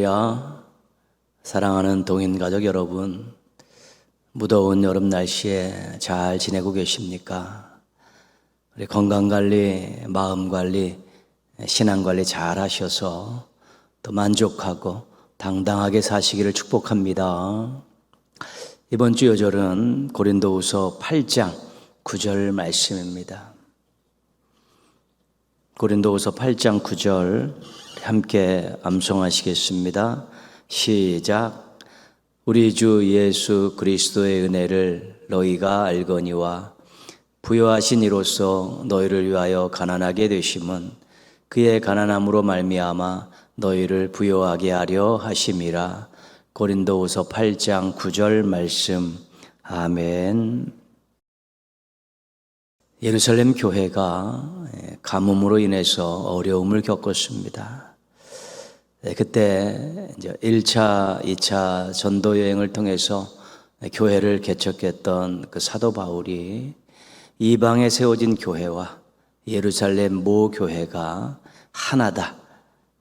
할렐루야. 사랑하는 동인가족 여러분, 무더운 여름 날씨에 잘 지내고 계십니까? 우리 건강관리, 마음관리, 신앙관리 잘 하셔서 또 만족하고 당당하게 사시기를 축복합니다. 이번 주 요절은 고린도후서 8장 9절 말씀입니다. 고린도후서 8장 9절 함께 암송하시겠습니다. 시작. 우리 주 예수 그리스도의 은혜를 너희가 알거니와 부요하신 이로써 너희를 위하여 가난하게 되심은 그의 가난함으로 말미암아 너희를 부요하게 하려 하심이라. 고린도후서 8장 9절 말씀. 아멘. 예루살렘 교회가 가뭄으로 인해서 어려움을 겪었습니다. 그때 이제 1차, 2차 전도 여행을 통해서 교회를 개척했던 그 사도 바울이 이방에 세워진 교회와 예루살렘 모 교회가 하나다,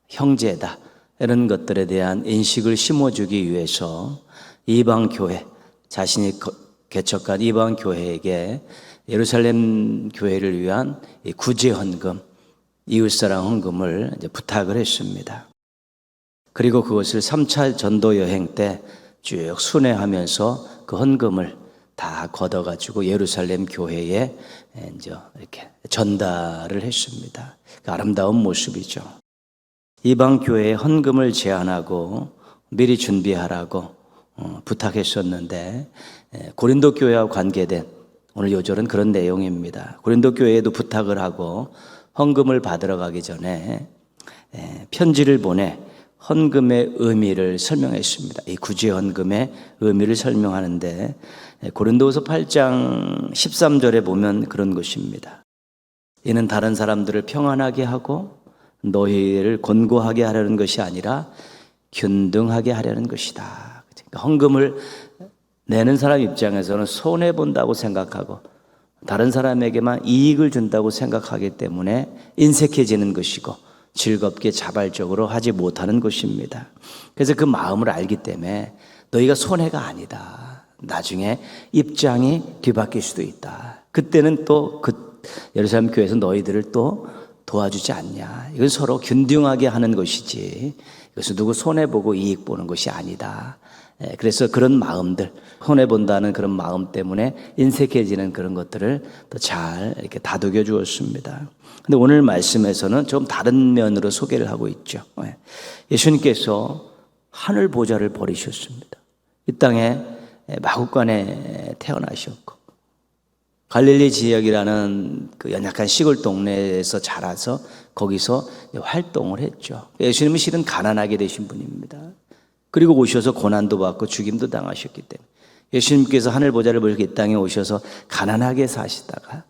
형제다, 이런 것들에 대한 인식을 심어주기 위해서 이방 교회, 자신이 개척한 이방 교회에게 예루살렘 교회를 위한 구제 헌금, 이웃사랑 헌금을 이제 부탁을 했습니다. 그리고 그것을 3차 전도 여행 때 쭉 순회하면서 그 헌금을 다 걷어가지고 예루살렘 교회에 이제 이렇게 전달을 했습니다. 그 아름다운 모습이죠. 이방 교회에 헌금을 제안하고 미리 준비하라고 부탁했었는데, 고린도 교회와 관계된 오늘 요절은 그런 내용입니다. 고린도 교회에도 부탁을 하고 헌금을 받으러 가기 전에 편지를 보내 헌금의 의미를 설명했습니다. 이 구제 헌금의 의미를 설명하는데 고린도후서 8장 13절에 보면 그런 것입니다. 이는 다른 사람들을 평안하게 하고 너희를 곤고하게 하려는 것이 아니라 균등하게 하려는 것이다. 그러니까 헌금을 내는 사람 입장에서는 손해본다고 생각하고 다른 사람에게만 이익을 준다고 생각하기 때문에 인색해지는 것이고 즐겁게 자발적으로 하지 못하는 것입니다. 그래서 그 마음을 알기 때문에 너희가 손해가 아니다. 나중에 입장이 뒤바뀔 수도 있다. 그때는 또 예루살렘 교회에서 너희들을 또 도와주지 않냐. 이건 서로 균등하게 하는 것이지 이것은 누구 손해보고 이익 보는 것이 아니다. 그래서 그런 마음들, 손해본다는 그런 마음 때문에 인색해지는 그런 것들을 또 잘 이렇게 다독여 주었습니다. 근데 오늘 말씀에서는 좀 다른 면으로 소개를 하고 있죠. 예수님께서 하늘 보좌를 버리셨습니다. 이 땅에 마국간에 태어나셨고 갈릴리 지역이라는 그 연약한 시골 동네에서 자라서 거기서 활동을 했죠. 예수님은 실은 가난하게 되신 분입니다. 그리고 오셔서 고난도 받고 죽임도 당하셨기 때문에 예수님께서 하늘 보좌를 버리고 이 땅에 오셔서 가난하게 사시다가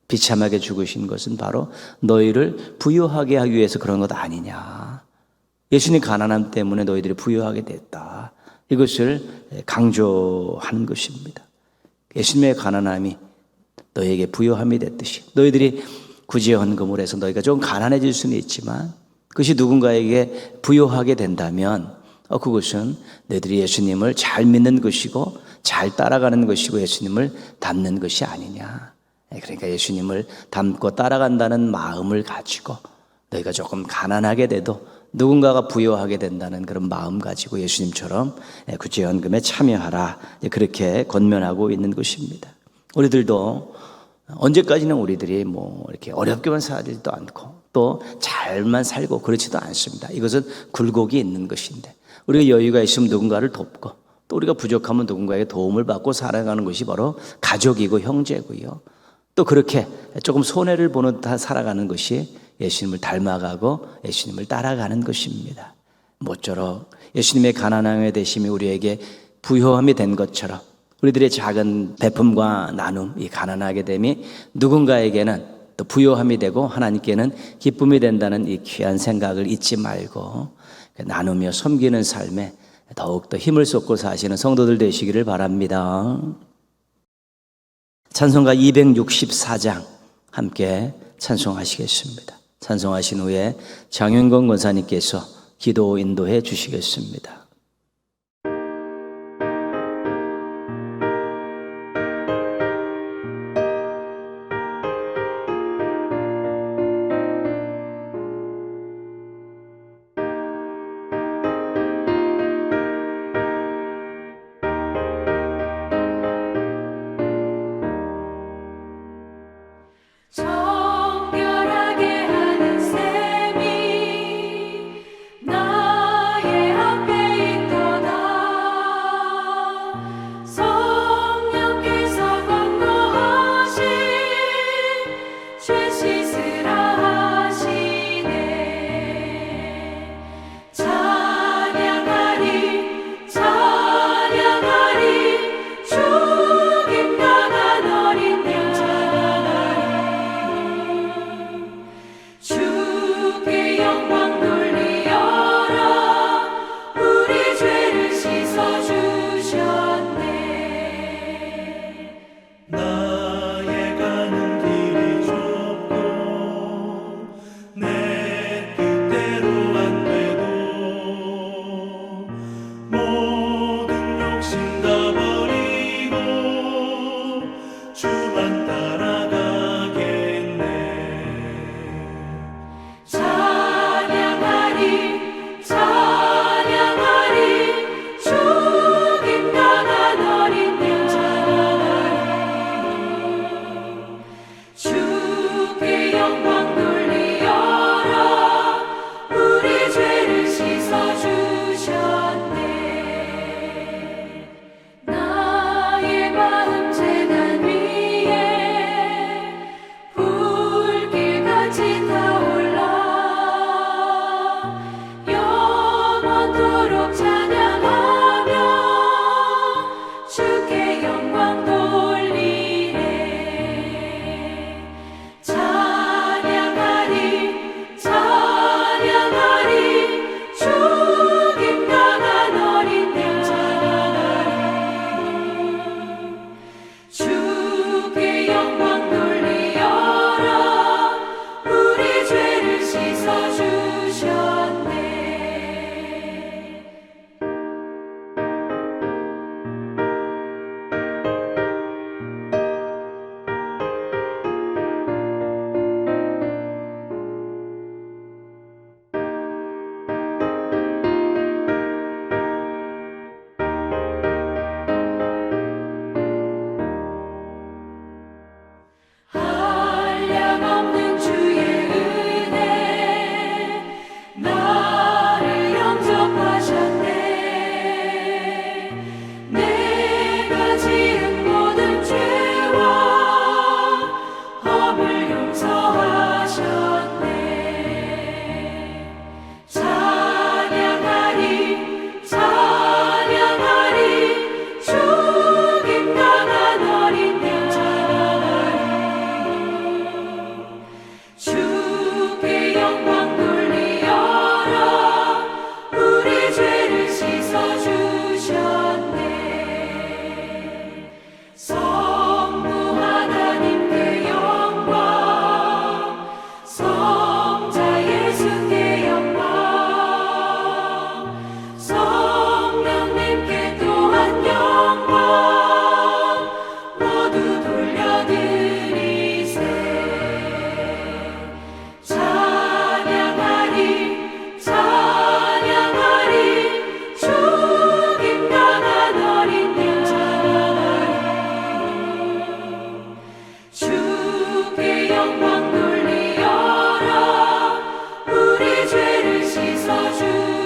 비참하게 죽으신 것은 바로 너희를 부유하게 하기 위해서 그런 것 아니냐. 예수님 가난함 때문에 너희들이 부유하게 됐다. 이것을 강조하는 것입니다. 예수님의 가난함이 너희에게 부유함이 됐듯이 너희들이 구제 헌금을 해서 너희가 좀 가난해질 수는 있지만 그것이 누군가에게 부유하게 된다면 그것은 너희들이 예수님을 잘 믿는 것이고 잘 따라가는 것이고 예수님을 닮는 것이 아니냐. 그러니까 예수님을 닮고 따라간다는 마음을 가지고 너희가 조금 가난하게 돼도 누군가가 부유하게 된다는 그런 마음 가지고 예수님처럼 구제 헌금에 참여하라. 그렇게 권면하고 있는 것입니다. 우리들도 언제까지는 우리들이 이렇게 어렵게만 살지도 않고 또 잘만 살고 그렇지도 않습니다. 이것은 굴곡이 있는 것인데 우리가 여유가 있으면 누군가를 돕고 또 우리가 부족하면 누군가에게 도움을 받고 살아가는 것이 바로 가족이고 형제고요. 또 그렇게 조금 손해를 보는 듯 살아가는 것이 예수님을 닮아가고 예수님을 따라가는 것입니다. 모쪼록 예수님의 가난함의 대심이 우리에게 부요함이 된 것처럼 우리들의 작은 베품과 나눔, 이 가난하게 됨이 누군가에게는 또 부요함이 되고 하나님께는 기쁨이 된다는 이 귀한 생각을 잊지 말고 나누며 섬기는 삶에 더욱더 힘을 쏟고 사시는 성도들 되시기를 바랍니다. 찬송가 264장 함께 찬송하시겠습니다. 찬송하신 후에 장윤건 권사님께서 기도 인도해 주시겠습니다. 정결하게 하는 셈이 나의 앞에 있도다. 성령께서 권고하신 죄 씻으라 하시네. 찬양하리 찬양하리 죽임 당한 어린 양 주께 영광 돌리어라. 우리 죄를 씻어주셨네. 나의 가는 길이 좁고 내 뜻대로 안 돼도 모든 욕심 다 버리고 주만 따라가겠네. 찬양하리 찬양하리 죽임 당한 어린 양 주께 영광 돌리어라. 우리 죄를 씻어주셨네. 나의 마음 제단 위에 불길같이 타올라. 영원토록 찬양하며 주께 영광 돌리네. 찬양하리 찬양하리 죽임 당한 어린 양 주께 영광 돌리어라. 우리 죄를 씻어주셨네. 한량없는 주의 은혜 나를 영접하셨네. 내가 지은 모든 죄와 허물 용서하셨네. 찬양하리 찬양하리 죽임 당한 어린 양 주께 영광 돌리어라. 우리 죄를 씻어주셨네. 성부 하나님께 영광 성자 예수께 영광 성령님께 또한 영광 모두 돌려드리세. 찬양하리 찬양하리 죽임 당한 어린 양 주께 영광 돌리어라. 우리 죄를 씻어주셨네.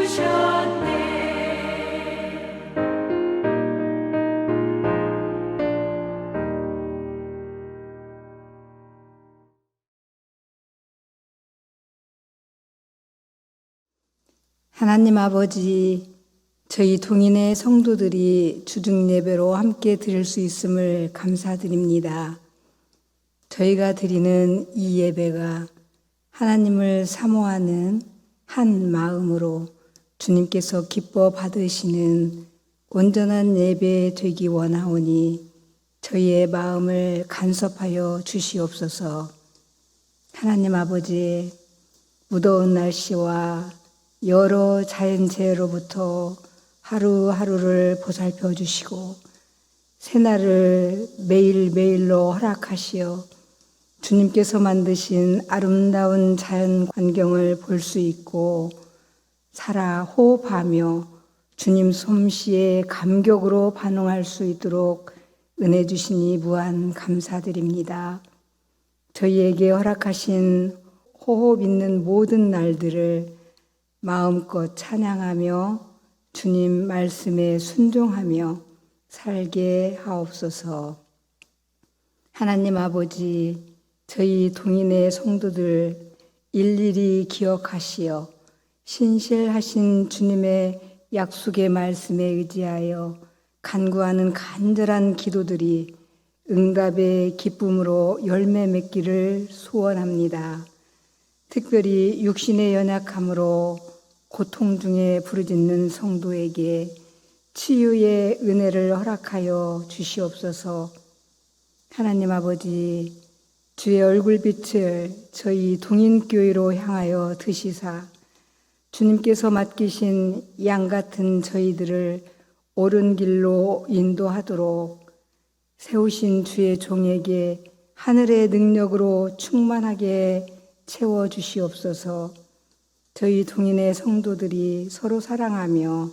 하나님 아버지, 저희 동인의 성도들이 주중 예배로 함께 드릴 수 있음을 감사드립니다. 저희가 드리는 이 예배가 하나님을 사모하는 한 마음으로 주님께서 기뻐 받으시는 온전한 예배 되기 원하오니 저희의 마음을 간섭하여 주시옵소서. 하나님 아버지, 무더운 날씨와 여러 자연재해로부터 하루하루를 보살펴 주시고 새날을 매일매일로 허락하시어 주님께서 만드신 아름다운 자연 환경을 볼 수 있고 살아 호흡하며 주님 솜씨에 감격으로 반응할 수 있도록 은혜 주시니 무한 감사드립니다. 저희에게 허락하신 호흡 있는 모든 날들을 마음껏 찬양하며 주님 말씀에 순종하며 살게 하옵소서. 하나님 아버지, 저희 동인의 성도들 일일이 기억하시어 신실하신 주님의 약속의 말씀에 의지하여 간구하는 간절한 기도들이 응답의 기쁨으로 열매 맺기를 소원합니다. 특별히 육신의 연약함으로 고통 중에 부르짖는 성도에게 치유의 은혜를 허락하여 주시옵소서. 하나님 아버지, 주의 얼굴빛을 저희 동인교회로 향하여 드시사 주님께서 맡기신 양 같은 저희들을 옳은 길로 인도하도록 세우신 주의 종에게 하늘의 능력으로 충만하게 채워주시옵소서. 저희 동인의 성도들이 서로 사랑하며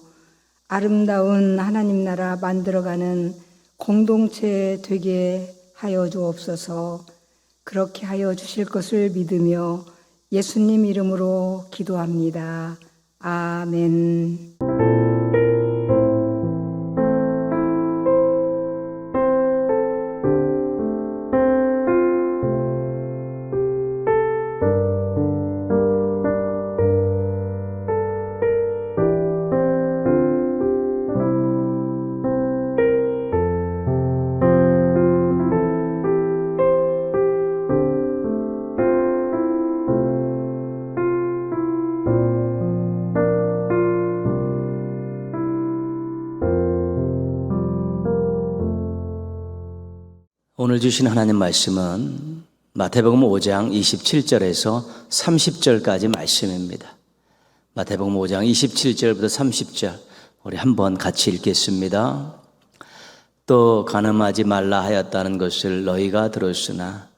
아름다운 하나님 나라 만들어가는 공동체 되게 하여 주옵소서. 그렇게 하여 주실 것을 믿으며 예수님 이름으로 기도합니다. 아멘. 오늘 주신 하나님 말씀은 마태복음 5장 27절에서 30절까지 말씀입니다. 마태복음 5장 27절부터 30절 우리 한번 같이 읽겠습니다. 또 간음하지 말라 하였다는 것을 너희가 들었으나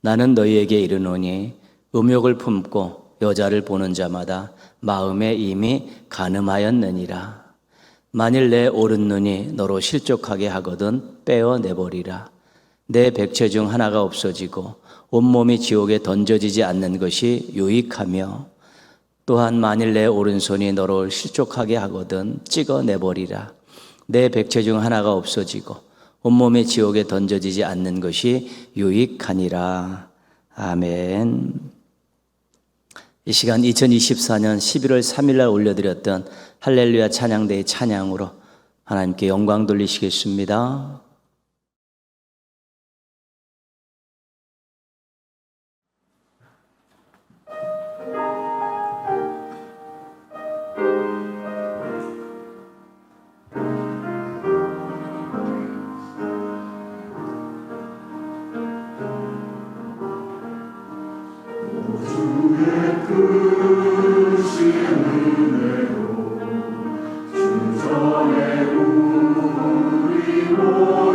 나는 너희에게 이르노니 음욕을 품고 여자를 보는 자마다 마음에 이미 간음하였느니라. 만일 내 오른 눈이 너로 실족하게 하거든 빼어내버리라. 내 백체 중 하나가 없어지고 온몸이 지옥에 던져지지 않는 것이 유익하며 또한 만일 내 오른손이 너로 실족하게 하거든 찍어내버리라. 내 백체 중 하나가 없어지고 온몸이 지옥에 던져지지 않는 것이 유익하니라. 아멘. 이 시간 2024년 11월 3일 날 올려드렸던 할렐루야 찬양대의 찬양으로 하나님께 영광 돌리시겠습니다. 주의 은혜로 우리 모두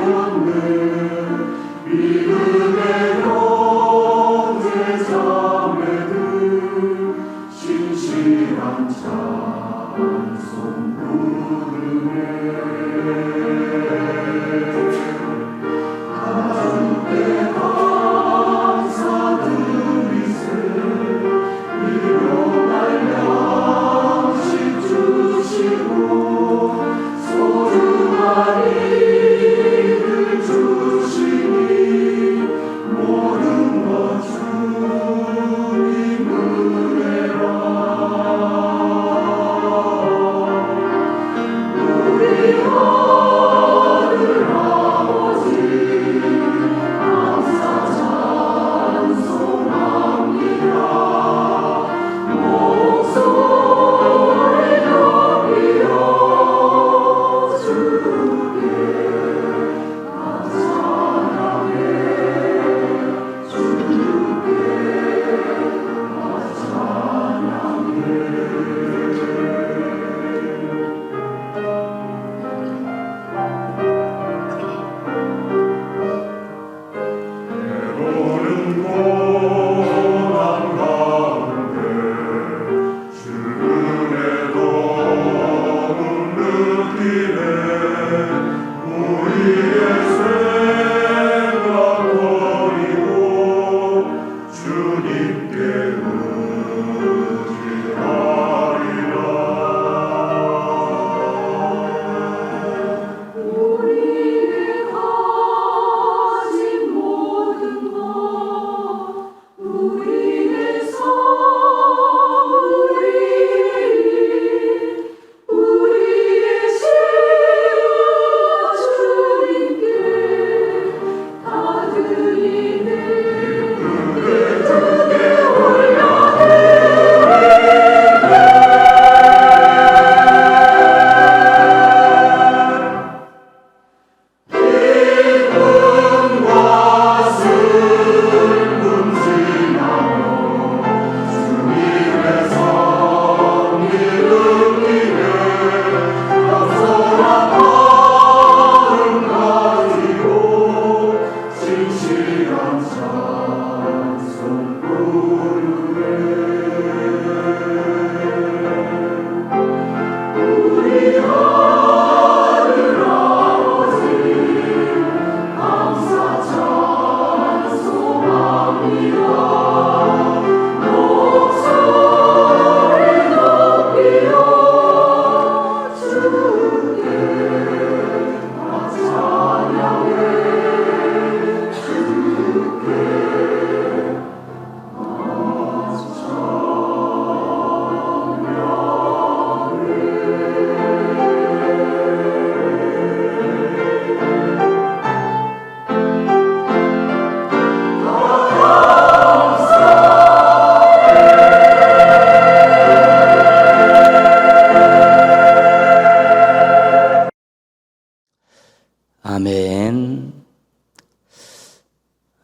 아멘.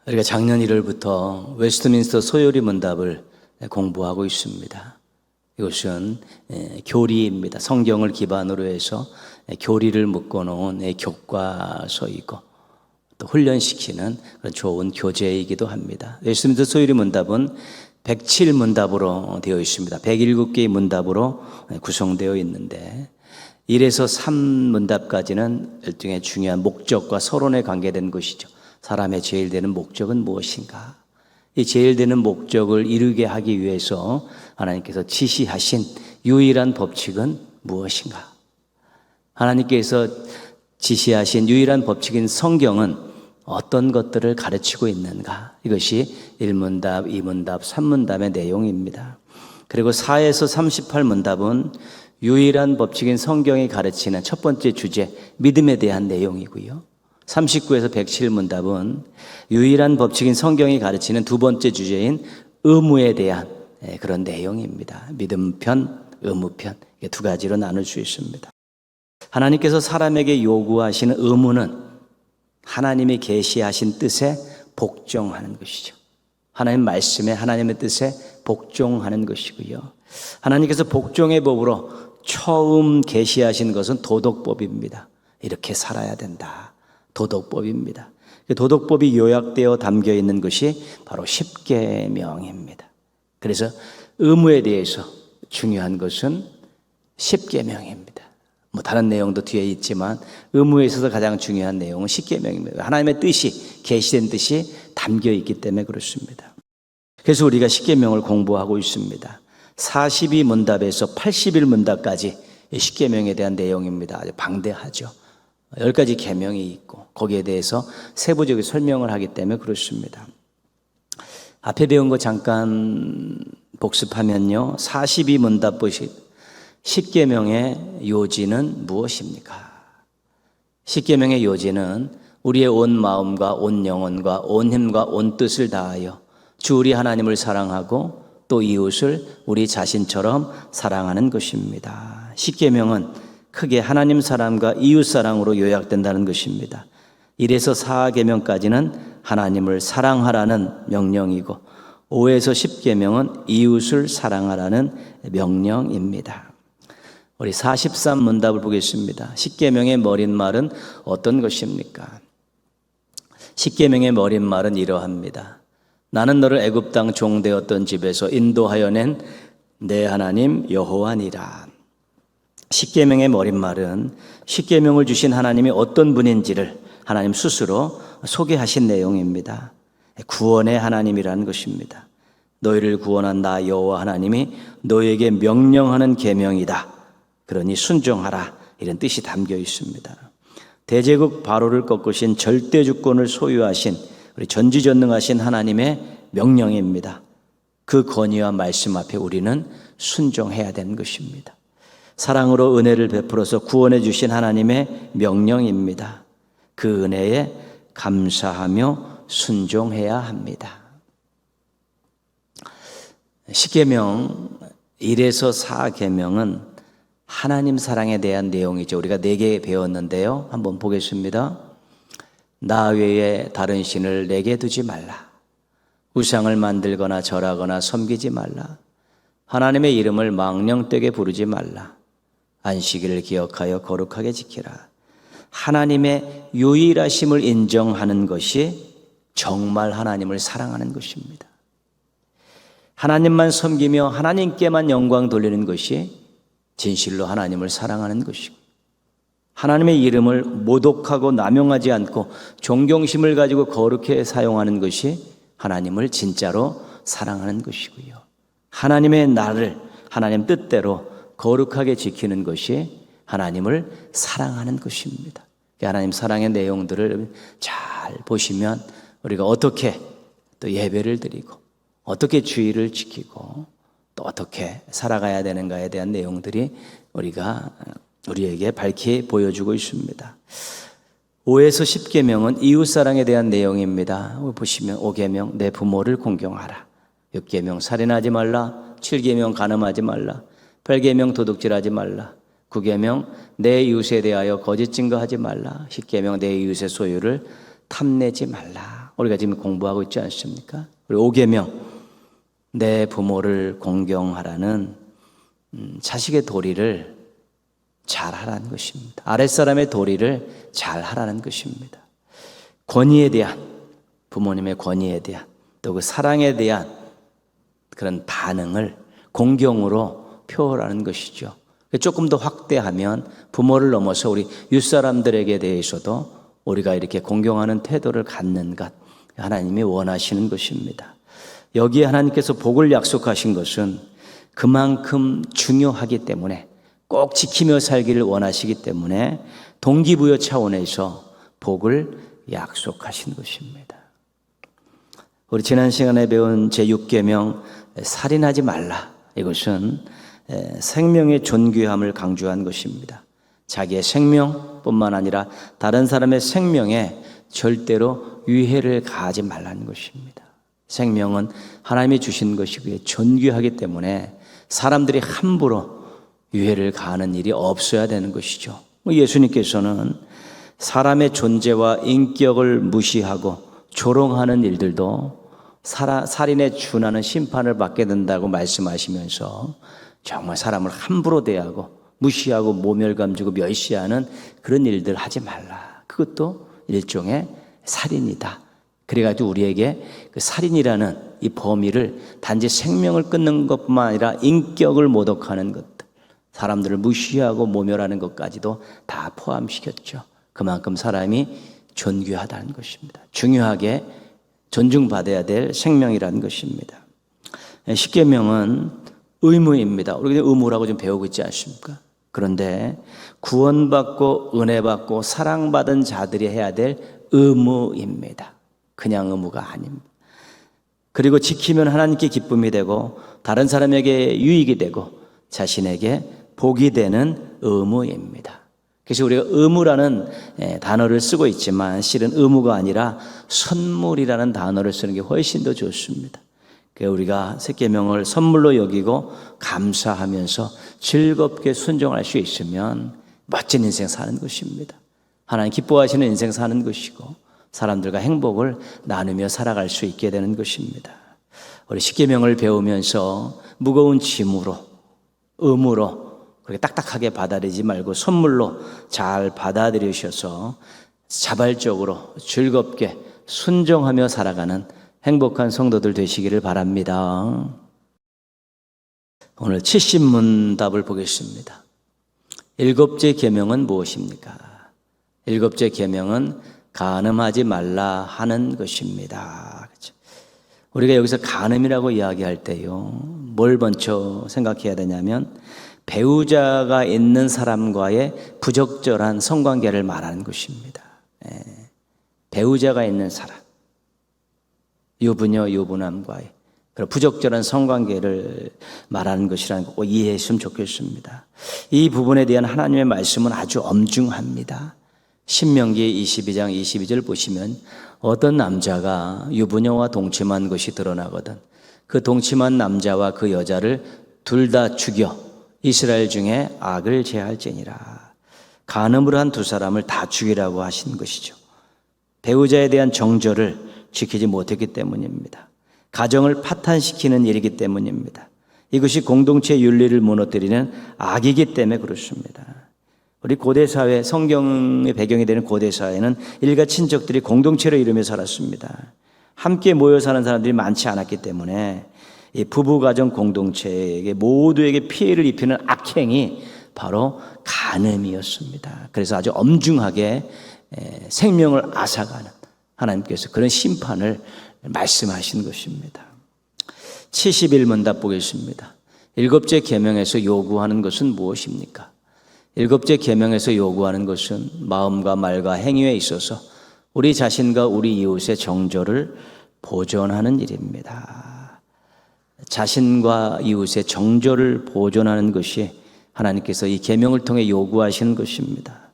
우리가 작년 1월부터 웨스트민스터 소요리 문답을 공부하고 있습니다. 이것은 교리입니다. 성경을 기반으로 해서 교리를 묶어놓은 교과서이고 또 훈련시키는 그런 좋은 교재이기도 합니다. 웨스트민스터 소요리 문답은 107문답으로 되어 있습니다. 107개의 문답으로 구성되어 있는데 1에서 3문답까지는 일종의 중요한 목적과 서론에 관계된 것이죠. 사람의 제일 되는 목적은 무엇인가? 이 제일 되는 목적을 이루게 하기 위해서 하나님께서 지시하신 유일한 법칙은 무엇인가? 하나님께서 지시하신 유일한 법칙인 성경은 어떤 것들을 가르치고 있는가? 이것이 1문답, 2문답, 3문답의 내용입니다. 그리고 4에서 38문답은 유일한 법칙인 성경이 가르치는 첫 번째 주제, 믿음에 대한 내용이고요. 39에서 107문답은 유일한 법칙인 성경이 가르치는 두 번째 주제인 의무에 대한 그런 내용입니다. 믿음편, 의무편, 이게 두 가지로 나눌 수 있습니다. 하나님께서 사람에게 요구하시는 의무는 하나님이 계시하신 뜻에 복종하는 것이죠. 하나님 말씀에 하나님의 뜻에 복종하는 것이고요. 하나님께서 복종의 법으로 처음 계시하신 것은 도덕법입니다. 이렇게 살아야 된다. 도덕법입니다. 도덕법이 요약되어 담겨 있는 것이 바로 십계명입니다. 그래서 의무에 대해서 중요한 것은 십계명입니다. 다른 내용도 뒤에 있지만 의무에 있어서 가장 중요한 내용은 십계명입니다. 하나님의 뜻이, 계시된 뜻이 담겨 있기 때문에 그렇습니다. 그래서 우리가 십계명을 공부하고 있습니다. 42문답에서 81문답까지 십계명에 대한 내용입니다. 아주 방대하죠. 10가지 계명이 있고 거기에 대해서 세부적인 설명을 하기 때문에 그렇습니다. 앞에 배운 거 잠깐 복습하면요. 42문답 보시 십계명의 요지는 무엇입니까? 십계명의 요지는 우리의 온 마음과 온 영혼과 온 힘과 온 뜻을 다하여 주 우리 하나님을 사랑하고 또 이웃을 우리 자신처럼 사랑하는 것입니다. 십계명은 크게 하나님 사랑과 이웃 사랑으로 요약된다는 것입니다. 1에서 4계명까지는 하나님을 사랑하라는 명령이고 5에서 10계명은 이웃을 사랑하라는 명령입니다. 우리 43문답을 보겠습니다. 십계명의 머릿말은 어떤 것입니까? 십계명의 머릿말은 이러합니다. 나는 너를 애굽 땅 종되었던 집에서 인도하여 낸 내 하나님 여호와니라. 십계명의 머릿말은 십계명을 주신 하나님이 어떤 분인지를 하나님 스스로 소개하신 내용입니다. 구원의 하나님이라는 것입니다. 너희를 구원한 나 여호와 하나님이 너희에게 명령하는 계명이다. 그러니 순종하라. 이런 뜻이 담겨 있습니다. 대제국 바로를 꺾으신 절대 주권을 소유하신 우리 전지전능하신 하나님의 명령입니다. 그 권위와 말씀 앞에 우리는 순종해야 되는 것입니다. 사랑으로 은혜를 베풀어서 구원해 주신 하나님의 명령입니다. 그 은혜에 감사하며 순종해야 합니다. 십계명 1에서 4계명은 하나님 사랑에 대한 내용이죠. 우리가 4개 배웠는데요. 한번 보겠습니다. 나 외에 다른 신을 내게 두지 말라. 우상을 만들거나 절하거나 섬기지 말라. 하나님의 이름을 망령되게 부르지 말라. 안식일을 기억하여 거룩하게 지키라. 하나님의 유일하심을 인정하는 것이 정말 하나님을 사랑하는 것입니다. 하나님만 섬기며 하나님께만 영광 돌리는 것이 진실로 하나님을 사랑하는 것이고, 하나님의 이름을 모독하고 남용하지 않고 존경심을 가지고 거룩히 사용하는 것이 하나님을 진짜로 사랑하는 것이고요. 하나님의 나를 하나님 뜻대로 거룩하게 지키는 것이 하나님을 사랑하는 것입니다. 하나님 사랑의 내용들을 잘 보시면 우리가 어떻게 또 예배를 드리고 어떻게 주의를 지키고 또 어떻게 살아가야 되는가에 대한 내용들이 우리에게 밝히 보여주고 있습니다. 5에서 10계명은 이웃사랑에 대한 내용입니다. 보시면 5계명 내 부모를 공경하라. 6계명 살인하지 말라. 7계명 간음하지 말라. 8계명 도둑질하지 말라. 9계명 내 이웃에 대하여 거짓 증거하지 말라. 10계명 내 이웃의 소유를 탐내지 말라. 우리가 지금 공부하고 있지 않습니까? 그리고 5계명 내 부모를 공경하라는 자식의 도리를 잘 하라는 것입니다. 아랫사람의 도리를 잘 하라는 것입니다. 권위에 대한, 부모님의 권위에 대한, 또 그 사랑에 대한 그런 반응을 공경으로 표현하는 것이죠. 조금 더 확대하면 부모를 넘어서 우리 윗사람들에게 대해서도 우리가 이렇게 공경하는 태도를 갖는 것, 하나님이 원하시는 것입니다. 여기에 하나님께서 복을 약속하신 것은 그만큼 중요하기 때문에, 꼭 지키며 살기를 원하시기 때문에 동기부여 차원에서 복을 약속하신 것입니다. 우리 지난 시간에 배운 제6계명 살인하지 말라, 이것은 생명의 존귀함을 강조한 것입니다. 자기의 생명뿐만 아니라 다른 사람의 생명에 절대로 위해를 가하지 말라는 것입니다. 생명은 하나님이 주신 것이고요, 존귀하기 때문에 사람들이 함부로 위해를 가하는 일이 없어야 되는 것이죠. 예수님께서는 사람의 존재와 인격을 무시하고 조롱하는 일들도 살인에 준하는 심판을 받게 된다고 말씀하시면서 정말 사람을 함부로 대하고 무시하고 모멸감 주고 멸시하는 그런 일들 하지 말라. 그것도 일종의 살인이다. 그래가지고 우리에게 그 살인이라는 이 범위를 단지 생명을 끊는 것뿐만 아니라 인격을 모독하는 것들, 사람들을 무시하고 모멸하는 것까지도 다 포함시켰죠. 그만큼 사람이 존귀하다는 것입니다. 중요하게 존중받아야 될 생명이라는 것입니다. 10계명은 의무입니다. 우리가 의무라고 좀 배우고 있지 않습니까? 그런데 구원받고 은혜받고 사랑받은 자들이 해야 될 의무입니다. 그냥 의무가 아닙니다. 그리고 지키면 하나님께 기쁨이 되고 다른 사람에게 유익이 되고 자신에게 복이 되는 의무입니다. 그래서 우리가 의무라는 단어를 쓰고 있지만 실은 의무가 아니라 선물이라는 단어를 쓰는 게 훨씬 더 좋습니다. 우리가 10계명을 선물로 여기고 감사하면서 즐겁게 순종할 수 있으면 멋진 인생 사는 것입니다. 하나님 기뻐하시는 인생 사는 것이고 사람들과 행복을 나누며 살아갈 수 있게 되는 것입니다. 우리 10계명을 배우면서 무거운 짐으로, 의무로 그렇게 딱딱하게 받아들이지 말고 선물로 잘 받아들이셔서 자발적으로 즐겁게 순종하며 살아가는 행복한 성도들 되시기를 바랍니다. 오늘 70문답을 보겠습니다. 일곱째 계명은 무엇입니까? 일곱째 계명은 간음하지 말라 하는 것입니다. 그렇죠? 우리가 여기서 간음이라고 이야기할 때요, 뭘 먼저 생각해야 되냐면 배우자가 있는 사람과의 부적절한 성관계를 말하는 것입니다. 배우자가 있는 사람, 유부녀, 유부남과의 그런 부적절한 성관계를 말하는 것이라는 거 이해했으면 좋겠습니다. 이 부분에 대한 하나님의 말씀은 아주 엄중합니다. 신명기 22장 22절 보시면 어떤 남자가 유부녀와 동침한 것이 드러나거든 그 동침한 남자와 그 여자를 둘 다 죽여 이스라엘 중에 악을 제할지니라. 간음을 한 두 사람을 다 죽이라고 하신 것이죠. 배우자에 대한 정절을 지키지 못했기 때문입니다. 가정을 파탄시키는 일이기 때문입니다. 이것이 공동체 윤리를 무너뜨리는 악이기 때문에 그렇습니다. 우리 고대사회, 성경의 배경이 되는 고대사회는 일가 친척들이 공동체로 이루며 살았습니다. 함께 모여 사는 사람들이 많지 않았기 때문에 이 부부가정 공동체에게 모두에게 피해를 입히는 악행이 바로 간음이었습니다. 그래서 아주 엄중하게 생명을 앗아가는 하나님께서 그런 심판을 말씀하신 것입니다. 71문답 보겠습니다. 일곱째 계명에서 요구하는 것은 무엇입니까? 일곱째 계명에서 요구하는 것은 마음과 말과 행위에 있어서 우리 자신과 우리 이웃의 정절을 보존하는 일입니다. 자신과 이웃의 정절을 보존하는 것이 하나님께서 이 계명을 통해 요구하시는 것입니다.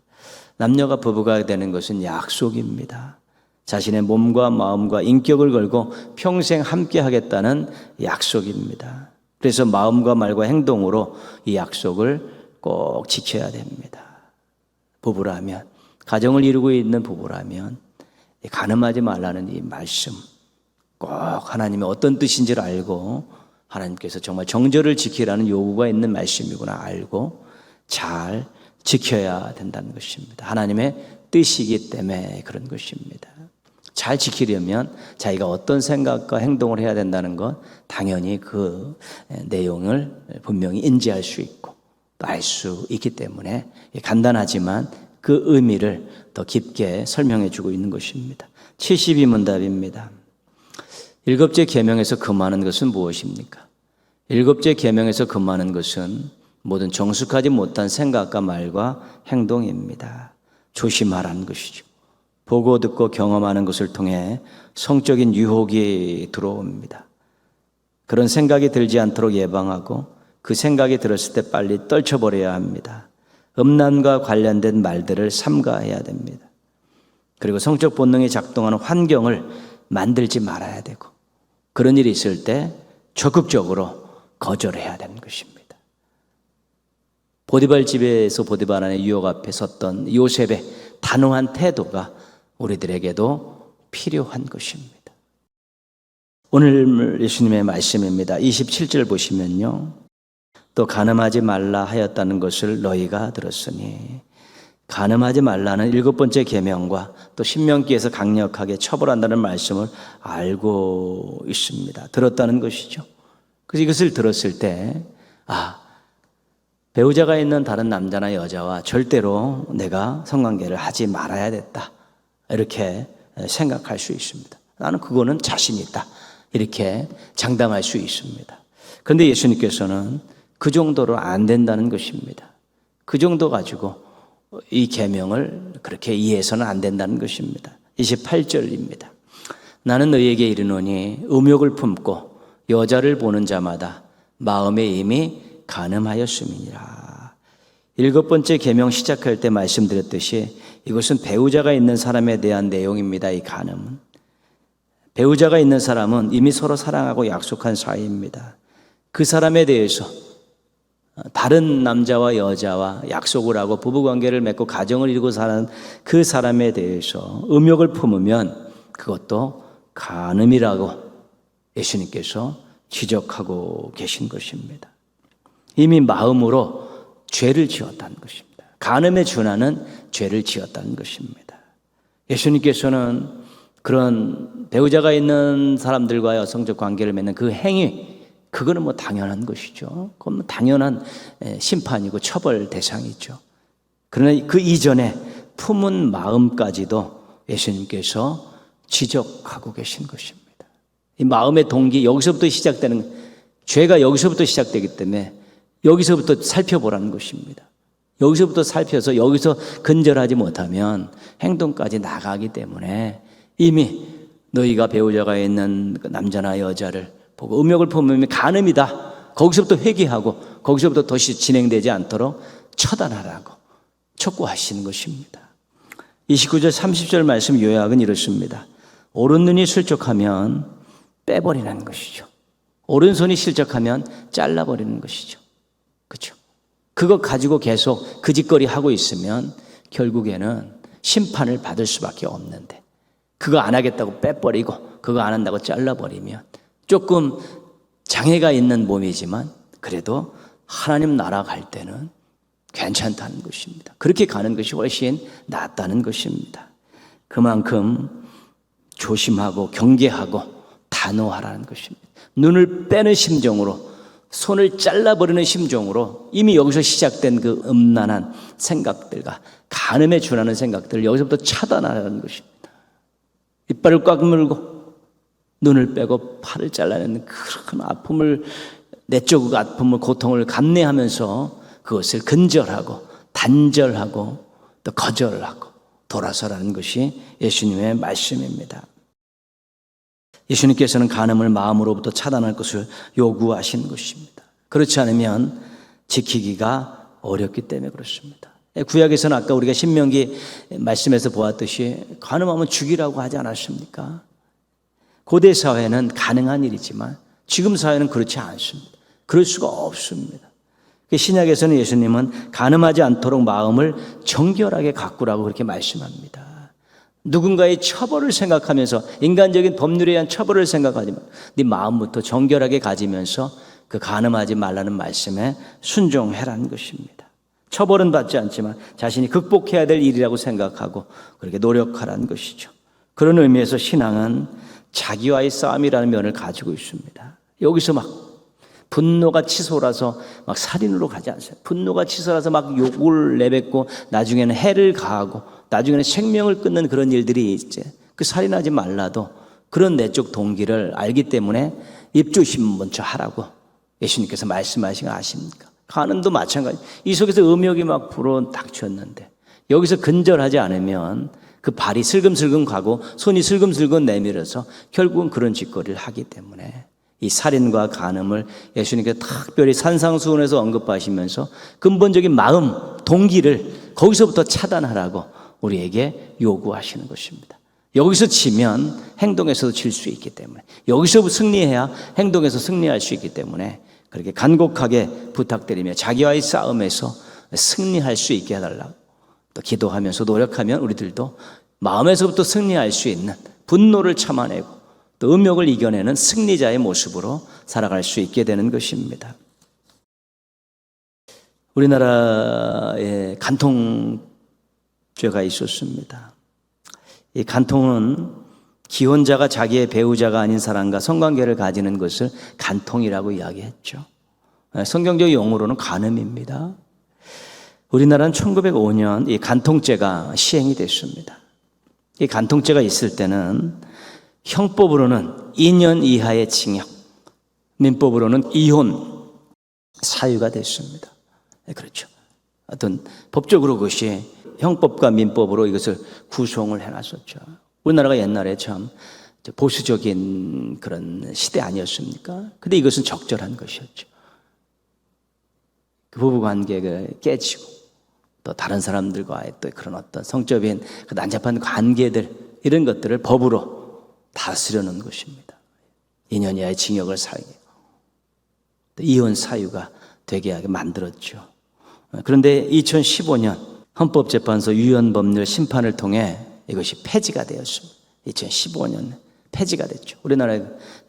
남녀가 부부가 되는 것은 약속입니다. 자신의 몸과 마음과 인격을 걸고 평생 함께 하겠다는 약속입니다. 그래서 마음과 말과 행동으로 이 약속을 꼭 지켜야 됩니다. 부부라면, 가정을 이루고 있는 부부라면 간음하지 말라는 이 말씀 꼭 하나님의 어떤 뜻인지를 알고 하나님께서 정말 정절을 지키라는 요구가 있는 말씀이구나 알고 잘 지켜야 된다는 것입니다. 하나님의 뜻이기 때문에 그런 것입니다. 잘 지키려면 자기가 어떤 생각과 행동을 해야 된다는 것 당연히 그 내용을 분명히 인지할 수 있고 또 알 수 있기 때문에 간단하지만 그 의미를 더 깊게 설명해 주고 있는 것입니다. 72문답입니다. 일곱째 계명에서 금하는 것은 무엇입니까? 일곱째 계명에서 금하는 것은 모든 정숙하지 못한 생각과 말과 행동입니다. 조심하라는 것이죠. 보고 듣고 경험하는 것을 통해 성적인 유혹이 들어옵니다. 그런 생각이 들지 않도록 예방하고 그 생각이 들었을 때 빨리 떨쳐버려야 합니다. 음란과 관련된 말들을 삼가해야 됩니다. 그리고 성적 본능이 작동하는 환경을 만들지 말아야 되고 그런 일이 있을 때 적극적으로 거절해야 되는 것입니다. 보디발 집에서 보디발의 유혹 앞에 섰던 요셉의 단호한 태도가 우리들에게도 필요한 것입니다. 오늘 예수님의 말씀입니다. 27절 보시면요. 또 간음하지 말라 하였다는 것을 너희가 들었으니 간음하지 말라는 일곱 번째 계명과 또 신명기에서 강력하게 처벌한다는 말씀을 알고 있습니다. 들었다는 것이죠. 그래서 이것을 들었을 때 배우자가 있는 다른 남자나 여자와 절대로 내가 성관계를 하지 말아야겠다 이렇게 생각할 수 있습니다. 나는 그거는 자신 있다 이렇게 장담할 수 있습니다. 그런데 예수님께서는 그 정도로 안 된다는 것입니다. 그 정도 가지고 이 계명을 그렇게 이해해서는 안 된다는 것입니다. 28절입니다. 나는 너희에게 이르노니 음욕을 품고 여자를 보는 자마다 마음에 이미 간음하였음이니라. 일곱 번째 계명 시작할 때 말씀드렸듯이 이것은 배우자가 있는 사람에 대한 내용입니다. 이 간음은 배우자가 있는 사람은 이미 서로 사랑하고 약속한 사이입니다. 그 사람에 대해서 다른 남자와 여자와 약속을 하고 부부관계를 맺고 가정을 이루고 사는 그 사람에 대해서 음욕을 품으면 그것도 간음이라고 예수님께서 지적하고 계신 것입니다. 이미 마음으로 죄를 지었다는 것입니다. 간음에 준하는 죄를 지었다는 것입니다. 예수님께서는 그런 배우자가 있는 사람들과의 성적 관계를 맺는 그 행위 그거는 뭐 당연한 것이죠. 그건 뭐 당연한 심판이고 처벌 대상이죠. 그러나 그 이전에 품은 마음까지도 예수님께서 지적하고 계신 것입니다. 이 마음의 동기 여기서부터 시작되는 죄가 여기서부터 시작되기 때문에 여기서부터 살펴보라는 것입니다. 여기서부터 살펴서 여기서 근절하지 못하면 행동까지 나가기 때문에 이미 너희가 배우자가 있는 남자나 여자를 보고 음욕을 품으면 간음이다. 거기서부터 회개하고 거기서부터 다시 진행되지 않도록 처단하라고 촉구하시는 것입니다. 29절 30절 말씀 요약은 이렇습니다. 오른눈이 실족하면 빼버리는 것이죠. 오른손이 실족하면 잘라버리는 것이죠. 그렇죠? 그거 가지고 계속 그 짓거리 하고 있으면 결국에는 심판을 받을 수밖에 없는데 그거 안 하겠다고 빼버리고 그거 안 한다고 잘라버리면 조금 장애가 있는 몸이지만 그래도 하나님 나라 갈 때는 괜찮다는 것입니다. 그렇게 가는 것이 훨씬 낫다는 것입니다. 그만큼 조심하고 경계하고 단호하라는 것입니다. 눈을 빼는 심정으로 손을 잘라버리는 심정으로 이미 여기서 시작된 그 음란한 생각들과 간음에 준하는 생각들을 여기서부터 차단하라는 것입니다. 이빨을 꽉 물고 눈을 빼고 팔을 잘라내는 큰 아픔을 내적 아픔을 고통을 감내하면서 그것을 근절하고 단절하고 또 거절하고 돌아서라는 것이 예수님의 말씀입니다. 예수님께서는 간음을 마음으로부터 차단할 것을 요구하시는 것입니다. 그렇지 않으면 지키기가 어렵기 때문에 그렇습니다. 구약에서는 아까 우리가 신명기 말씀에서 보았듯이 간음하면 죽이라고 하지 않았습니까? 고대 사회는 가능한 일이지만 지금 사회는 그렇지 않습니다. 그럴 수가 없습니다. 그 신약에서는 예수님은 가늠하지 않도록 마음을 정결하게 가꾸라고 그렇게 말씀합니다. 누군가의 처벌을 생각하면서 인간적인 법률에 의한 처벌을 생각하지 마. 네 마음부터 정결하게 가지면서 그 가늠하지 말라는 말씀에 순종해라는 것입니다. 처벌은 받지 않지만 자신이 극복해야 될 일이라고 생각하고 그렇게 노력하라는 것이죠. 그런 의미에서 신앙은 자기와의 싸움이라는 면을 가지고 있습니다. 여기서 막 분노가 치솟아서 막 살인으로 가지 않아요. 분노가 치솟아서 막 욕을 내뱉고 나중에는 해를 가하고 나중에는 생명을 끊는 그런 일들이 있지. 그 살인하지 말라도 그런 내적 동기를 알기 때문에 입조심 먼저 하라고 예수님께서 말씀하신 거 아십니까? 간음도 마찬가지. 이 속에서 음욕이 막 불어 닥쳤는데 여기서 근절하지 않으면 그 발이 슬금슬금 가고 손이 슬금슬금 내밀어서 결국은 그런 짓거리를 하기 때문에 이 살인과 간음을 예수님께서 특별히 산상수훈에서 언급하시면서 근본적인 마음, 동기를 거기서부터 차단하라고 우리에게 요구하시는 것입니다. 여기서 지면 행동에서도 질 수 있기 때문에 여기서 승리해야 행동에서 승리할 수 있기 때문에 그렇게 간곡하게 부탁드리며 자기와의 싸움에서 승리할 수 있게 해달라고 또 기도하면서 노력하면 우리들도 마음에서부터 승리할 수 있는 분노를 참아내고 또 음욕을 이겨내는 승리자의 모습으로 살아갈 수 있게 되는 것입니다. 우리나라에 간통죄가 있었습니다. 이 간통은 기혼자가 자기의 배우자가 아닌 사람과 성관계를 가지는 것을 간통이라고 이야기했죠. 성경적 용어로는 간음입니다. 우리나라는 1905년 이 간통죄가 시행이 됐습니다. 이 간통죄가 있을 때는 형법으로는 2년 이하의 징역, 민법으로는 이혼, 사유가 됐습니다. 그렇죠. 어떤 법적으로 그것이 형법과 민법으로 이것을 구성을 해놨었죠. 우리나라가 옛날에 참 보수적인 그런 시대 아니었습니까? 근데 이것은 적절한 것이었죠. 그 부부관계가 깨지고 또 다른 사람들과의 또 그런 어떤 성적인 그 난잡한 관계들 이런 것들을 법으로 다스려놓은 것입니다. 2년 이하의 징역을 살게 또 이혼 사유가 되게 하게 만들었죠. 그런데 2015년 헌법재판소 유연법률 심판을 통해 이것이 폐지가 되었습니다. 2015년 폐지가 됐죠. 우리나라에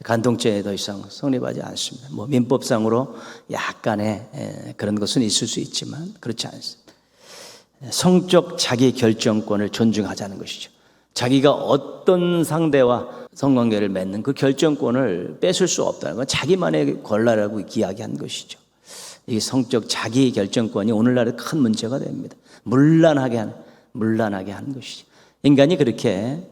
간통죄에 더 이상 성립하지 않습니다. 뭐 민법상으로 약간의 그런 것은 있을 수 있지만 그렇지 않습니다. 성적 자기 결정권을 존중하자는 것이죠. 자기가 어떤 상대와 성관계를 맺는 그 결정권을 뺏을 수 없다는 건 자기만의 권리라고 이야기한 것이죠. 이 성적 자기 결정권이 오늘날의 큰 문제가 됩니다. 문란하게 하는 것이죠. 인간이 그렇게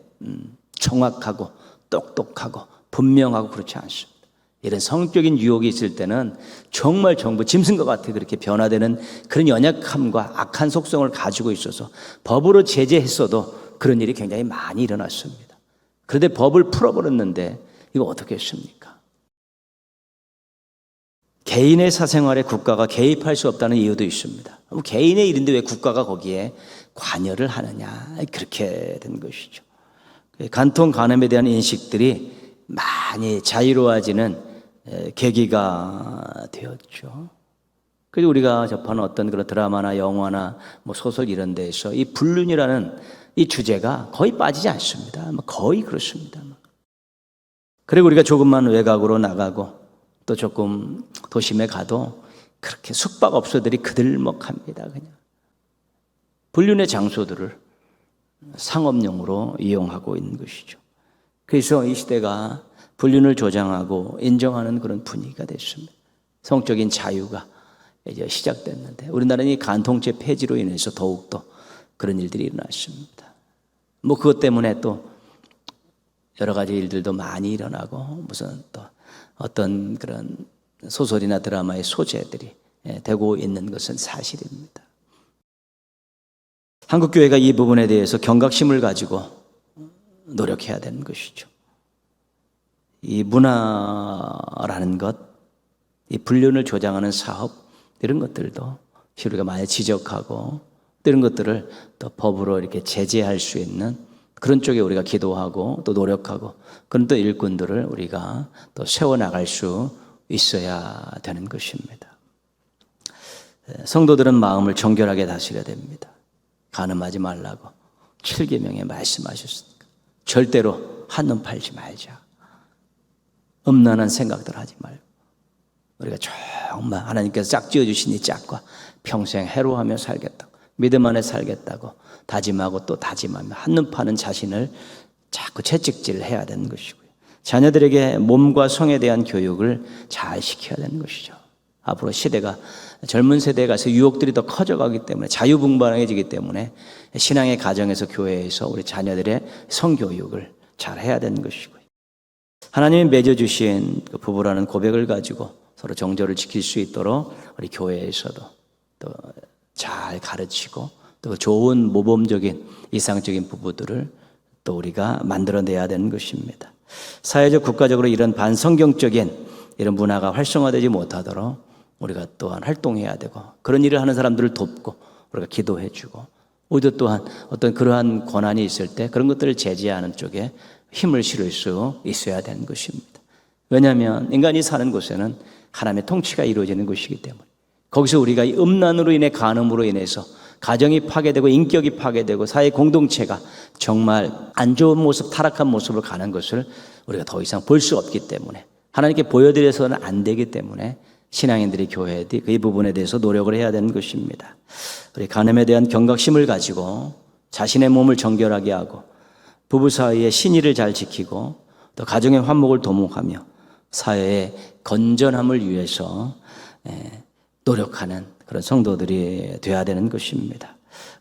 정확하고 똑똑하고 분명하고 그렇지 않습니다. 이런 성적인 유혹이 있을 때는 정말 전부 짐승과 같아 그렇게 변화되는 그런 연약함과 악한 속성을 가지고 있어서 법으로 제재했어도 그런 일이 굉장히 많이 일어났습니다. 그런데 법을 풀어버렸는데 이거 어떻게 했습니까? 개인의 사생활에 국가가 개입할 수 없다는 이유도 있습니다. 개인의 일인데 왜 국가가 거기에 관여를 하느냐, 그렇게 된 것이죠. 간통 간음에 대한 인식들이 많이 자유로워지는 계기가 되었죠. 그래서 우리가 접하는 어떤 그런 드라마나 영화나 뭐 소설 이런 데에서 이 불륜이라는 이 주제가 거의 빠지지 않습니다. 거의 그렇습니다. 그리고 우리가 조금만 외곽으로 나가고 또 조금 도심에 가도 그렇게 숙박업소들이 그들먹합니다. 그냥 불륜의 장소들을 상업용으로 이용하고 있는 것이죠. 그래서 이 시대가 불륜을 조장하고 인정하는 그런 분위기가 됐습니다. 성적인 자유가 이제 시작됐는데 우리나라는 이 간통죄 폐지로 인해서 더욱더 그런 일들이 일어났습니다. 뭐 그것 때문에 또 여러 가지 일들도 많이 일어나고 무슨 또 어떤 그런 소설이나 드라마의 소재들이 되고 있는 것은 사실입니다. 한국교회가 이 부분에 대해서 경각심을 가지고 노력해야 되는 것이죠. 이 문화라는 것, 이 불륜을 조장하는 사업 이런 것들도 우리가 많이 지적하고 이런 것들을 또 법으로 이렇게 제재할 수 있는 그런 쪽에 우리가 기도하고 또 노력하고 그런 또 일꾼들을 우리가 또 세워나갈 수 있어야 되는 것입니다. 성도들은 마음을 정결하게 다스려야 됩니다. 간음하지 말라고 7계명에 말씀하셨으니까 절대로 한눈 팔지 말자. 음란한 생각들 하지 말고 우리가 정말 하나님께서 짝 지어주신 이 짝과 평생 해로하며 살겠다고, 믿음 안에 살겠다고 다짐하고 또 다짐하며 한눈 파는 자신을 자꾸 채찍질을 해야 되는 것이고요. 자녀들에게 몸과 성에 대한 교육을 잘 시켜야 되는 것이죠. 앞으로 시대가 젊은 세대에 가서 유혹들이 더 커져가기 때문에 자유분방해지기 때문에 신앙의 가정에서 교회에서 우리 자녀들의 성교육을 잘 해야 되는 것이고요. 하나님이 맺어주신 그 부부라는 고백을 가지고 서로 정절을 지킬 수 있도록 우리 교회에서도 또 잘 가르치고 또 좋은 모범적인 이상적인 부부들을 또 우리가 만들어내야 되는 것입니다. 사회적 국가적으로 이런 반성경적인 이런 문화가 활성화되지 못하도록 우리가 또한 활동해야 되고 그런 일을 하는 사람들을 돕고 우리가 기도해주고 우리도 또한 어떤 그러한 권한이 있을 때 그런 것들을 제지하는 쪽에 힘을 실을 수 있어야 되는 것입니다. 왜냐하면 인간이 사는 곳에는 하나님의 통치가 이루어지는 것이기 때문에 거기서 우리가 이 음란으로 인해 간음으로 인해서 가정이 파괴되고 인격이 파괴되고 사회 공동체가 정말 안 좋은 모습, 타락한 모습으로 가는 것을 우리가 더 이상 볼 수 없기 때문에 하나님께 보여드려서는 안 되기 때문에 신앙인들이 교회들이 그 부분에 대해서 노력을 해야 되는 것입니다. 우리 간음에 대한 경각심을 가지고 자신의 몸을 정결하게 하고 부부 사이의 신의를 잘 지키고 또 가정의 화목을 도모하며 사회의 건전함을 위해서 노력하는 그런 성도들이 되어야 되는 것입니다.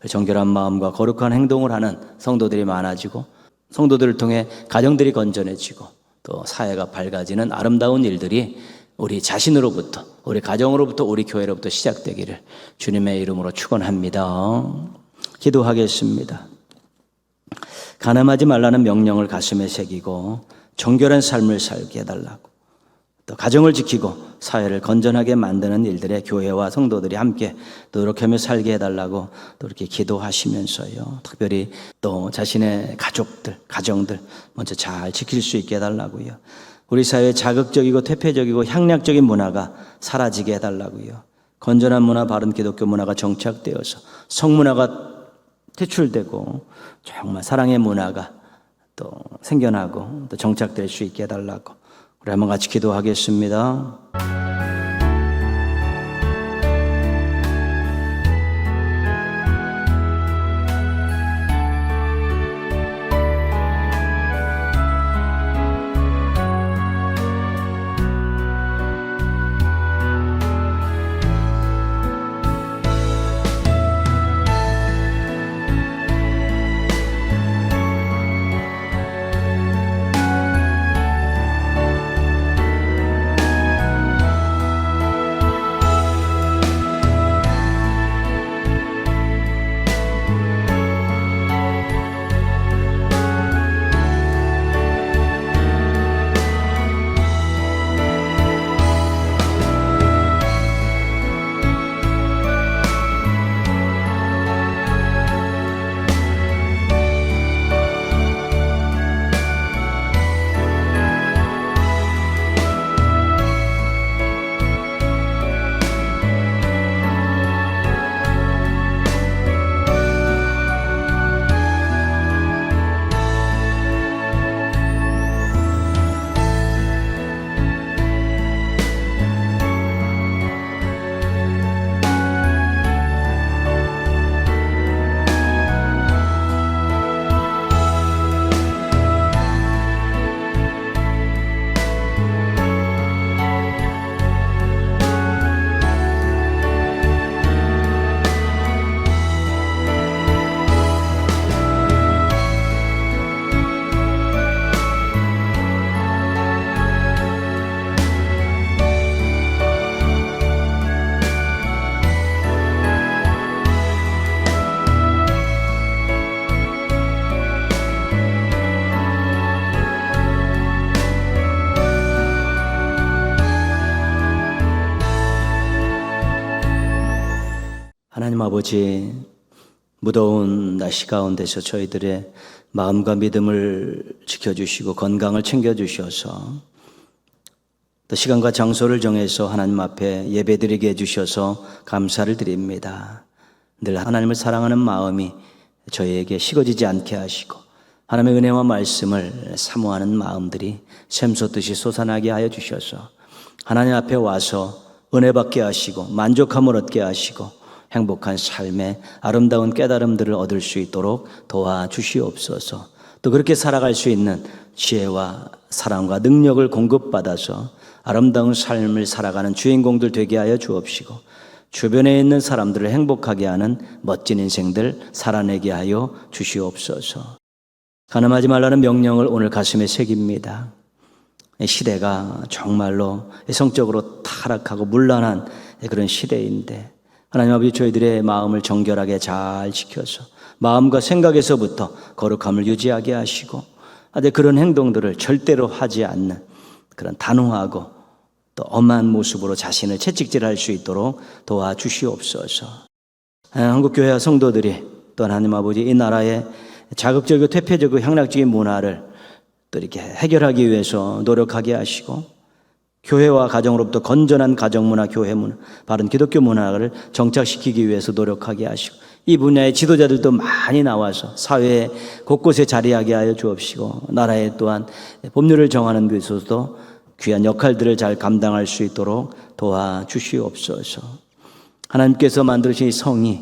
정결한 마음과 거룩한 행동을 하는 성도들이 많아지고 성도들을 통해 가정들이 건전해지고 또 사회가 밝아지는 아름다운 일들이 우리 자신으로부터, 우리 가정으로부터, 우리 교회로부터 시작되기를 주님의 이름으로 축원합니다. 기도하겠습니다. 간음하지 말라는 명령을 가슴에 새기고 정결한 삶을 살게 해달라고 또 가정을 지키고 사회를 건전하게 만드는 일들에 교회와 성도들이 함께 노력하며 살게 해달라고 또 이렇게 기도하시면서요. 특별히 또 자신의 가족들, 가정들 먼저 잘 지킬 수 있게 해달라고요. 우리 사회의 자극적이고 퇴폐적이고 향락적인 문화가 사라지게 해달라고요. 건전한 문화, 바른 기독교 문화가 정착되어서 성문화가 퇴출되고 정말 사랑의 문화가 또 생겨나고 또 정착될 수 있게 해달라고 우리 한번 같이 기도하겠습니다. 하나님 아버지, 무더운 날씨 가운데서 저희들의 마음과 믿음을 지켜주시고 건강을 챙겨주셔서 또 시간과 장소를 정해서 하나님 앞에 예배드리게 해주셔서 감사를 드립니다. 늘 하나님을 사랑하는 마음이 저희에게 식어지지 않게 하시고 하나님의 은혜와 말씀을 사모하는 마음들이 샘솟듯이 솟아나게 하여 주셔서 하나님 앞에 와서 은혜 받게 하시고 만족함을 얻게 하시고 행복한 삶의 아름다운 깨달음들을 얻을 수 있도록 도와주시옵소서. 또 그렇게 살아갈 수 있는 지혜와 사랑과 능력을 공급받아서 아름다운 삶을 살아가는 주인공들 되게 하여 주옵시고 주변에 있는 사람들을 행복하게 하는 멋진 인생들 살아내게 하여 주시옵소서. 가늠하지 말라는 명령을 오늘 가슴에 새깁니다. 이 시대가 정말로 성적으로 타락하고 문란한 그런 시대인데 하나님 아버지 저희들의 마음을 정결하게 잘 지켜서 마음과 생각에서부터 거룩함을 유지하게 하시고 그런 행동들을 절대로 하지 않는 그런 단호하고 또 엄한 모습으로 자신을 채찍질할 수 있도록 도와주시옵소서. 한국교회와 성도들이 또 하나님 아버지 이 나라의 자극적이고 퇴폐적이고 향락적인 문화를 또 이렇게 해결하기 위해서 노력하게 하시고 교회와 가정으로부터 건전한 가정문화, 교회문화, 바른 기독교 문화를 정착시키기 위해서 노력하게 하시고 이 분야의 지도자들도 많이 나와서 사회 곳곳에 자리하게 하여 주옵시고 나라에 또한 법률을 정하는 데 있어서도 귀한 역할들을 잘 감당할 수 있도록 도와주시옵소서. 하나님께서 만드신 이 성이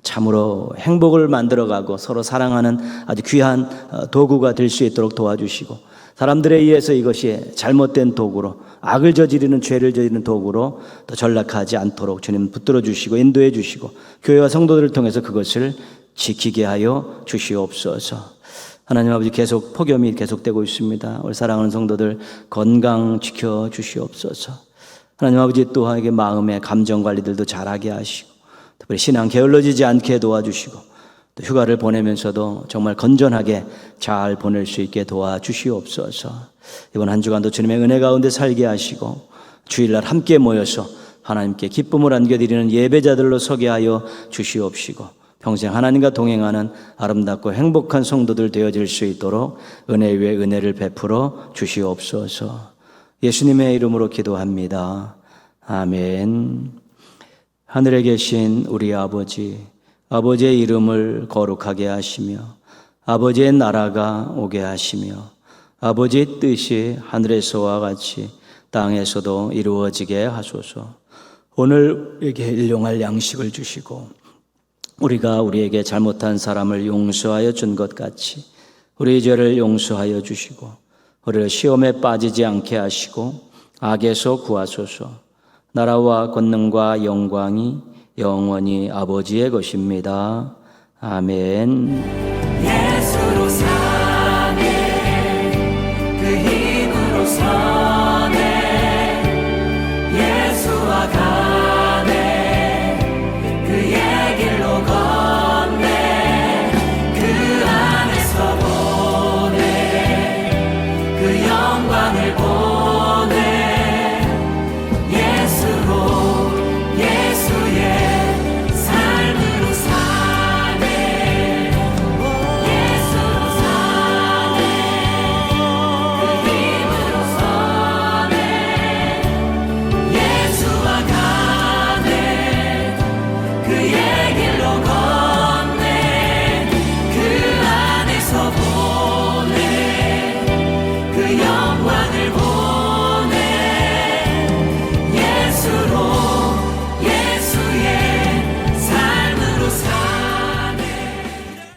참으로 행복을 만들어가고 서로 사랑하는 아주 귀한 도구가 될 수 있도록 도와주시고 사람들에 의해서 이것이 잘못된 도구로 악을 저지르는 죄를 저지르는 도구로 또 전락하지 않도록 주님 붙들어 주시고 인도해 주시고 교회와 성도들을 통해서 그것을 지키게 하여 주시옵소서. 하나님 아버지 계속 폭염이 계속되고 있습니다. 우리 사랑하는 성도들 건강 지켜 주시옵소서. 하나님 아버지 또한 마음의 감정 관리들도 잘하게 하시고 특별히 신앙 게을러지지 않게 도와주시고 또 휴가를 보내면서도 정말 건전하게 잘 보낼 수 있게 도와주시옵소서. 이번 한 주간도 주님의 은혜 가운데 살게 하시고 주일날 함께 모여서 하나님께 기쁨을 안겨드리는 예배자들로 서게 하여 주시옵시고 평생 하나님과 동행하는 아름답고 행복한 성도들 되어질 수 있도록 은혜 위에 은혜를 베풀어 주시옵소서. 예수님의 이름으로 기도합니다. 아멘. 하늘에 계신 우리 아버지, 아버지의 이름을 거룩하게 하시며 아버지의 나라가 오게 하시며 아버지의 뜻이 하늘에서와 같이 땅에서도 이루어지게 하소서. 오늘 우리에게 일용할 양식을 주시고 우리가 우리에게 잘못한 사람을 용서하여 준 것 같이 우리 죄를 용서하여 주시고 우리를 시험에 빠지지 않게 하시고 악에서 구하소서. 나라와 권능과 영광이 영원히 아버지의 것입니다. 아멘. 예수로 사네 그 힘으로 사